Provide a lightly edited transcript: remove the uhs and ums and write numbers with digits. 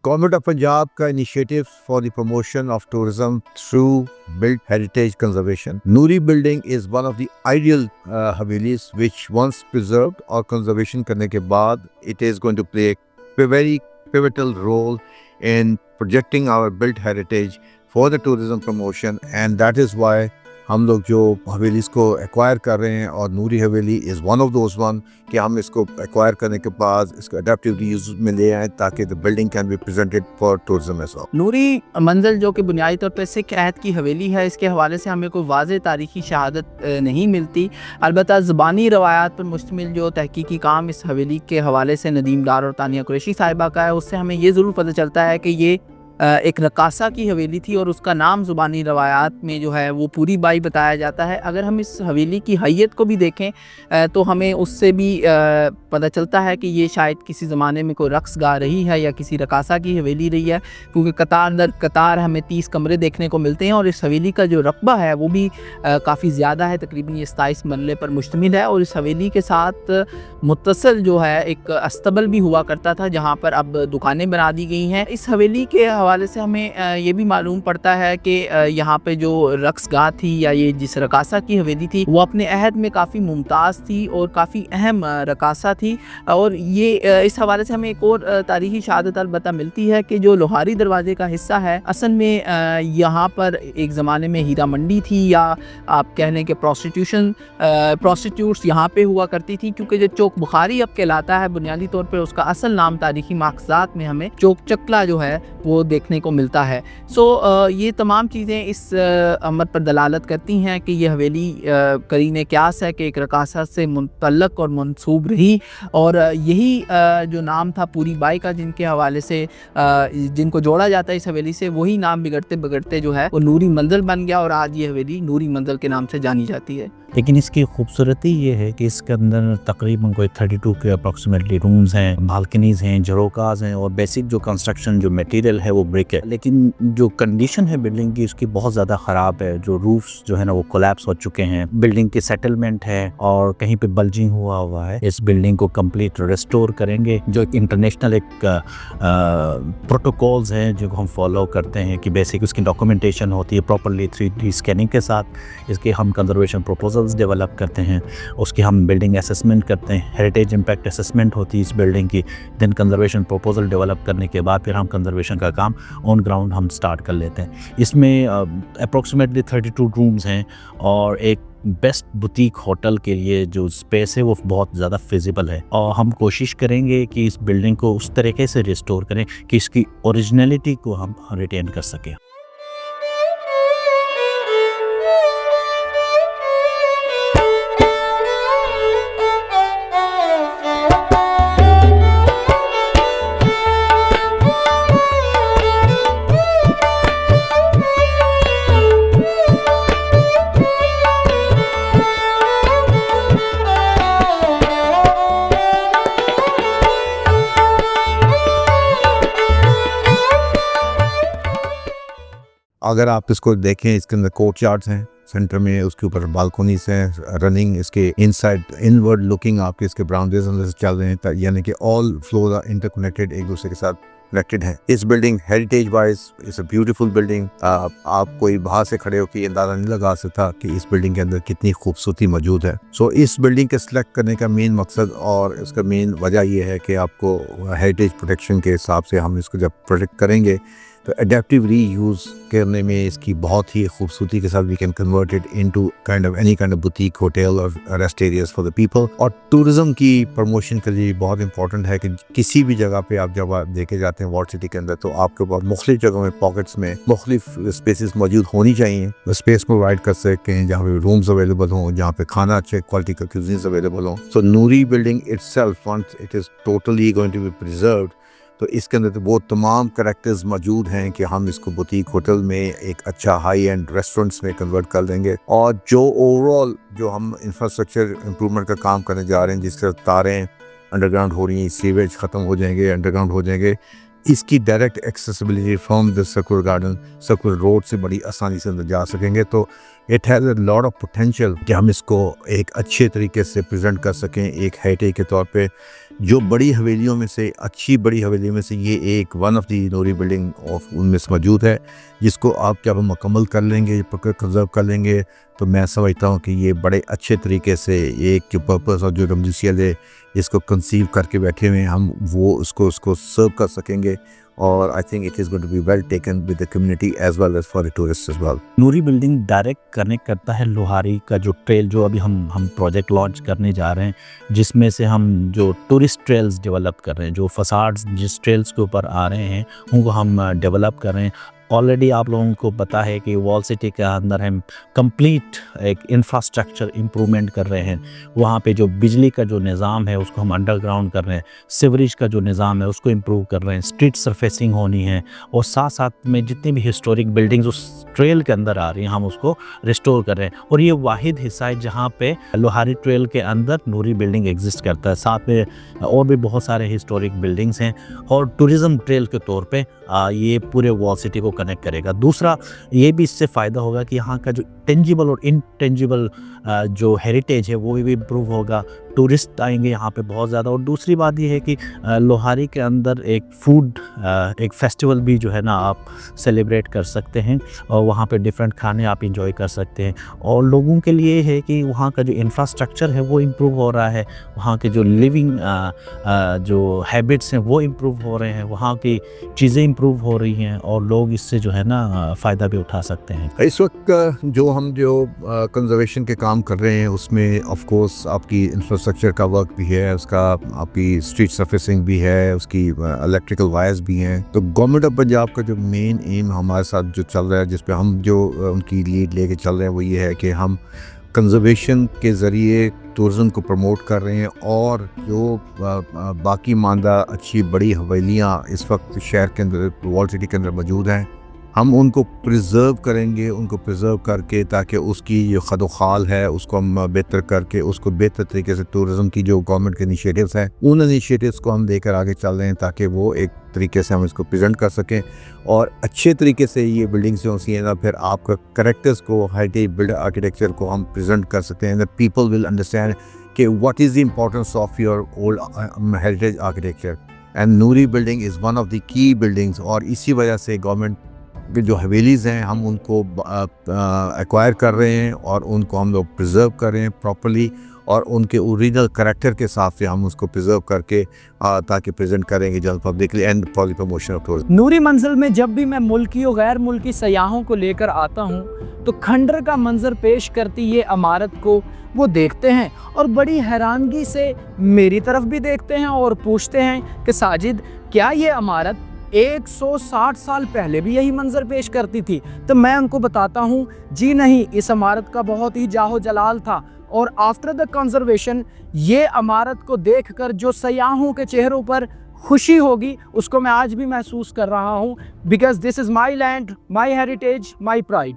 Government of Punjab का initiative for the promotion of tourism through built heritage conservation. Noori building is one of the ideal havelis which once preserved or conservation करने के बाद it is going to play a very pivotal role in projecting our built heritage for the tourism promotion, and that is why हम लोग जो हवेलीज़ को acquire कर रहे हैं और नूरी हवेली is one of those one कि हम इसको एक्वायर करने के बाद इसको अडेप्टिव रीयूज में ले आएँ ताकि the building can be presented for tourism as well. Noori Manzil जो कि बुनियादी तौर पर सिख अहद की हवेली है, इसके हवाले से हमें कोई वाज़ेह तारीख़ी शहादत नहीं मिलती। अलबत्ता ज़बानी रवायात पर मुश्तमिल जो तहकीकी काम इस हवेली के हवाले से नदीम डार और तानिया कुरैशी साहिबा का है, उससे हमें ये ज़रूर पता चलता है कि ये एक रकासा की हवेली थी और उसका नाम ज़ुबानी रवायात में जो है वो पूरी बाई बताया जाता है। अगर हम इस हवेली की हैयत को भी देखें तो हमें उससे भी पता चलता है कि ये शायद किसी ज़माने में कोई रक़्स गा रही है या किसी रकासा की हवेली रही है, क्योंकि कतार दर कतार हमें 30 कमरे देखने को मिलते हैं और इस हवेली का जो रकबा है वो भी काफ़ी ज़्यादा है, तकरीबन ये 27 मरले पर मुश्तमिल है। और इस हवेली के साथ मुत्तसिल जो है एक अस्तबल भी हुआ करता था जहाँ पर अब दुकानें बना दी गई हैं। इस हवेली के हवाले से हमें ये भी मालूम पड़ता है कि यहाँ पे जो रक़्सगाह थी या ये जिस रकासा की हवेली थी वो अपने अहद में काफ़ी मुमताज़ थी और काफ़ी अहम रकासा थी। और ये इस हवाले से हमें एक और तारीख़ी शहादत अलबत्ता मिलती है कि जो लोहारी दरवाजे का हिस्सा है असल में यहाँ पर एक ज़माने में हीरा मंडी थी, या आप कह लें कि प्रोस्टिट्यूट्स यहाँ पे हुआ करती थी, क्योंकि जो चौक बुखारी अब कहलाता है बुनियादी तौर पर उसका असल नाम तारीख़ी माक़ज़ात में हमें चौक चकला जो है वो देखने को मिलता है। ये तमाम चीज़ें इस अमर पर दलालत करती हैं कि ये हवेली करीने क्यास है कि एक रकासा से मुतल्लक और मंसूब रही, और यही जो नाम था पूरी बाई का जिनके हवाले से जिनको जोड़ा जाता है इस हवेली से, वही नाम बिगड़ते बिगड़ते जो है वो नूरी मंजिल बन गया और आज ये हवेली नूरी मंजिल के नाम से जानी जाती है। लेकिन इसकी खूबसूरती ये है कि इसके अंदर तकरीबन कोई 32 के अप्रॉक्सीमेटली रूम्स हैं, बालकनीज़ हैं, झरोकाज़ हैं, और बेसिक जो कंस्ट्रक्शन जो मटेरियल है वो ब्रिक है। लेकिन जो कंडीशन है बिल्डिंग की उसकी बहुत ज़्यादा ख़राब है। जो रूफ्स जो है ना वो कोलैप्स हो चुके हैं, बिल्डिंग की सेटलमेंट है और कहीं पे बल्जिंग हुआ है। इस बिल्डिंग को कंप्लीट रिस्टोर करेंगे। जो इंटरनेशनल एक प्रोटोकॉल्स हैं जो हम फॉलो करते हैं कि बेसिक उसकी डॉक्यूमेंटेशन होती है प्रॉपरली 3D स्कैनिंग के साथ। इसके हम कंजर्वेशन प्रपोजल डेवलप करते हैं, उसकी हम बिल्डिंग असेसमेंट करते हैं, हेरिटेज इम्पैक्ट असेसमेंट होती है इस बिल्डिंग की। देन कंजर्वेशन प्रपोजल डेवलप करने के बाद फिर हम कंजर्वेशन का काम ऑन ग्राउंड हम स्टार्ट कर लेते हैं। इसमें अप्रॉक्सीमेटली 32 रूम्स हैं और एक बेस्ट बुटीक होटल के लिए जो स्पेस है वो बहुत ज़्यादा फिजिबल है। और हम कोशिश करेंगे कि इस बिल्डिंग को उस तरीके से रिस्टोर करें कि इसकी ओरिजिनलिटी को हम रिटेन कर सकें। अगर आप इसको देखें, इसके अंदर कोर्ट यार्ड्स हैं सेंटर में, उसके ऊपर बालकोनीज हैं रनिंग, इसके इनसाइड इनवर्ड लुकिंग आपके इसके ब्राउंडेज अंदर से चल रहे हैं, यानी कि ऑल फ्लोर आर इंटरकनेक्टेड, एक दूसरे के साथ कनेक्टेड है। इस building heritage wise it's a beautiful building. आप कोई बाहर से खड़े होकर अंदाजा नहीं लगा सकता कि इस बिल्डिंग के अंदर कितनी खूबसूरती मौजूद है। इस बिल्डिंग के सिलेक्ट करने का मेन मकसद और इसका मेन वजह यह है कि आपको हेरिटेज प्रोटेक्शन के हिसाब से हम इसको जब प्रोटेक्ट करेंगे तो अडेप्टिव रीयूज़ करने में इसकी बहुत ही खूबसूरती के साथ we can convert it into any kind of boutique hotel और rest areas for the people. और टूरिज्म की प्रमोशन के लिए बहुत इंपॉर्टेंट है कि किसी भी जगह पे आप जब देखे जाते हैं वर्ल्ड सिटी के अंदर तो आपके पास मुख्तलिफ जगहों में पॉकेट्स में मुख्तलिफ स्पेसेस मौजूद होनी चाहिए, स्पेस प्रोवाइड कर सकें जहाँ पे रूम्स अवेलेबल हों, जहाँ पे खाना अच्छे क्वालिटी का क्यूजीन्स अवेलेबल हों। So Noori building itself once it is totally going to be preserved, तो इसके अंदर तो वो तमाम करैक्टर्स मौजूद हैं कि हम इसको बुटीक होटल में एक अच्छा हाई एंड रेस्टोरेंट्स में कन्वर्ट कर देंगे। और जो ओवरऑल जो हम इंफ्रास्ट्रक्चर इम्प्रूवमेंट का काम करने जा रहे हैं, जिससे तारें अंडरग्राउंड हो रही हैं, सीवेज ख़त्म हो जाएंगे, अंडरग्राउंड हो जाएंगे, इसकी direct accessibility from the circular garden circular road से बड़ी आसानी से अंदर जा सकेंगे। तो it has a lot of potential कि हम इसको एक अच्छे तरीके से प्रेजेंट कर सकें एक हेरिटेज के तौर पे। जो बड़ी हवेलियों में से, अच्छी बड़ी हवेलियों में से ये एक one of the Noori building of उनमें से मौजूद है, जिसको आप जब मुकम्मल कर लेंगे, कंजर्व कर लेंगे, तो मैं समझता हूँ कि ये बड़े अच्छे तरीके से एक जो पर्पस और जो रमजीसियल है इसको कंसीव करके बैठे हुए हैं हम, वो उसको सर्व कर सकेंगे। और I think it is going to be well taken with the community as well as for the tourist as well. Noori building direct connect करता है लोहारी का जो ट्रेल, जो अभी हम प्रोजेक्ट लॉन्च करने जा रहे हैं, जिसमें से हम जो टूरिस्ट ट्रेल्स डेवलप कर रहे हैं, जो फसाड्स जिस ट्रेल्स के ऊपर आ रहे हैं उनको हम डेवलप कर रहे हैं। ऑलरेडी आप लोगों को पता है कि वॉल सिटी के अंदर हम कंप्लीट एक इंफ्रास्ट्रक्चर इम्प्रूवमेंट कर रहे हैं। वहाँ पे जो बिजली का जो निज़ाम है उसको हम अंडरग्राउंड कर रहे हैं, सीवरेज का जो निज़ाम है उसको इम्प्रूव कर रहे हैं, स्ट्रीट सरफेसिंग होनी है, और साथ साथ में जितनी भी हिस्टोरिक बिल्डिंग्स उस ट्रेल के अंदर आ रही हैं हम उसको रिस्टोर कर रहे हैं। और ये वाहिद हिस्सा है जहाँ पे लोहारी ट्रेल के अंदर नूरी बिल्डिंग एग्जिस्ट करता है। साथ में और भी बहुत सारे हिस्टोरिक बिल्डिंग्स हैं, और टूरिज़म ट्रेल के तौर पे ये पूरे वॉल सिटी को कनेक्ट करेगा। दूसरा ये भी इससे फ़ायदा होगा कि यहाँ का जो टेंजिबल और इनटेंजिबल जो हेरिटेज है वो भी इम्प्रूव होगा, टूरिस्ट आएंगे यहाँ पे बहुत ज़्यादा। और दूसरी बात ये है कि लोहारी के अंदर एक फूड एक फेस्टिवल भी जो है ना आप सेलिब्रेट कर सकते हैं, और वहाँ पे डिफरेंट खाने आप इंजॉय कर सकते हैं। और लोगों के लिए है कि वहाँ का जो इंफ्रास्ट्रक्चर है वो इम्प्रूव हो रहा है, वहाँ के जो लिविंग जो हैबिट्स हैं वो इम्प्रूव हो रहे हैं, वहाँ की चीज़ें इम्प्रूव हो रही हैं, और लोग इससे जो है ना फ़ायदा भी उठा सकते हैं। इस वक्त जो हम कंजर्वेशन के काम कर रहे हैं उसमें ऑफ कोर्स आपकी इंफ्रास्ट्रक्चर का वर्क भी है, उसका आपकी स्ट्रीट सरफेसिंग भी है, उसकी इलेक्ट्रिकल वायर्स भी हैं। तो गवर्नमेंट ऑफ पंजाब का जो मेन एम हमारे साथ जो चल रहा है, जिस पे हम जो उनकी लीड लेके चल रहे हैं, वो ये है कि हम कंजर्वेशन के ज़रिए टूरिज़म को प्रमोट कर रहे हैं, और जो बाकी मानदा अच्छी बड़ी हवेलियाँ इस वक्त शहर के अंदर, वॉल सिटी के अंदर मौजूद हैं, हम उनको प्रिज़र्व करेंगे, उनको प्रिज़र्व करके ताकि उसकी जो खदोखाल है उसको हम बेहतर करके उसको बेहतर तरीके से टूरिज़म की जो गवर्नमेंट के इनिशिएटिव्स हैं उन इनिशिएटिव्स को हम लेकर आगे चल रहे हैं, ताकि वो एक तरीके से हम इसको प्रेजेंट कर सकें और अच्छे तरीके से ये बिल्डिंग्स जो होती हैं ना, फिर आपका करेक्टर्स को, हेरिटेज बिल्ड आर्किटेक्चर को हम प्रेजेंट कर सकते हैं। द पीपल विल अंडरस्टैंड कि what is the importance of your old heritage architecture, and Noori building is one of the key buildings. और इसी वजह से गवर्नमेंट जो हवेलीज़ हैं हम उनको एक्वायर कर रहे हैं और उनको हम लोग प्रिजर्व कर रहे हैं प्रॉपर्ली, और उनके ओरिजिनल करैक्टर के हिसाब से हम उसको प्रिजर्व करके ताकि प्रेजेंट करेंगे जल्द publicly and for the promotion of tourism. Noori Manzil में जब भी मैं मुल्की और गैर मुल्की सयाहों को लेकर आता हूँ तो खंडर का मंजर पेश करती ये इमारत को वो देखते हैं और बड़ी हैरानगी से मेरी तरफ भी देखते हैं और पूछते हैं कि साजिद, क्या ये इमारत 160 साल पहले भी यही मंजर पेश करती थी? तो मैं उनको बताता हूँ, जी नहीं, इस इमारत का बहुत ही जाहो जलाल था, और आफ्टर द कंजर्वेशन ये इमारत को देखकर जो सयाहों के चेहरों पर खुशी होगी उसको मैं आज भी महसूस कर रहा हूँ, because this is my land, my heritage, my pride.